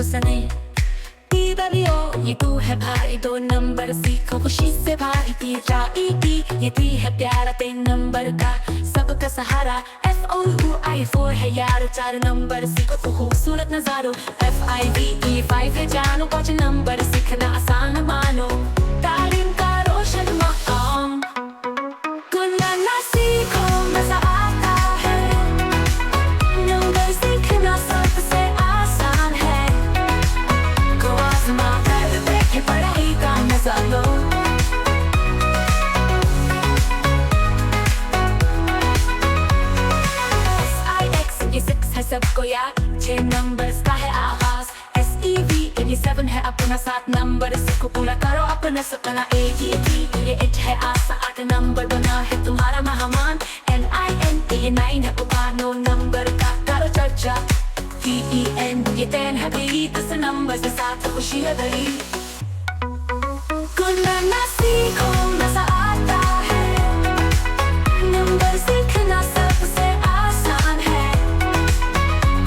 सने। दीवालियों ये तू है भाई, 2 नंबर सीखो खुशी से भाई। ये ती है प्यारा 3 नंबर का सबका सहारा। FOUI4 है यार 4 नंबर सीखो तो खूबसूरत नजारो। FIVE5 है जानो 5 नंबर सीखना आसान मानो। तालीम का रोशन मकाम गुनगुना सीखो मजा आता है। नंबर सीखना सबसे आसान है। को आजमा कर देखे पढ़ाई का मजा लो। सबको याद 6 नंबर का है आवाज। SEV 7 है अपना 7 नंबर सीखो पूरा करो अपना सपना। AET ये 8 है आशा 8 नंबर बना है तुम्हारा मेहमान। NIN ये 9 है उबार 9 नंबर का करो चर्चा। TEN ये 10 है भी 10 नंबर के साथ खुशी है भरी। गुनगुना सीखो मजा आता है। नंबर सीखना सबसे आसान है।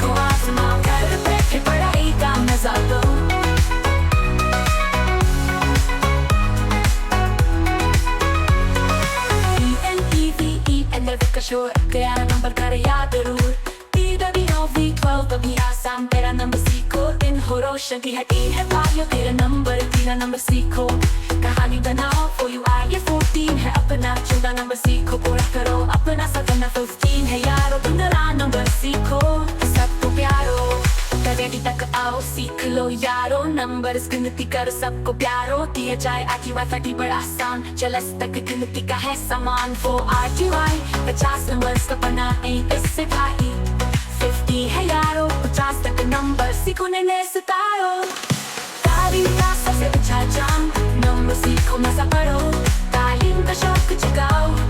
को आजमा कर देखे पढ़ाई का मजा लो। ENEVE का शोर 11 नंबर कर याद जरूर। TWOV12 भी आसान तेरा नंबर सीखो। दिन हो रोशन की हटी है भाइयों तेरा नंबर 3 नंबर सीखो। कहानी बनाओ FOUI ये 14 है अपना 14 नंबर सीखो पूरा करो अपना सपना। 15 है यारो 15 नंबर सीखो सबको प्यारो। करेडी तक आओ सीख लो यारो। नंबर गिनती करो सबको प्यारो। दिए जाए RTY बड़ा आसान 40 तक गिनती का है सामान। वो RTY 50 नंबर का बनाए इससे भाई। 50 है यारो 50 तक नंबर सीखो नए सितारो। तालीम का सबसे अच्छा जाम नंबर सीखो मजा करो। तालीम का शौक जगाओ।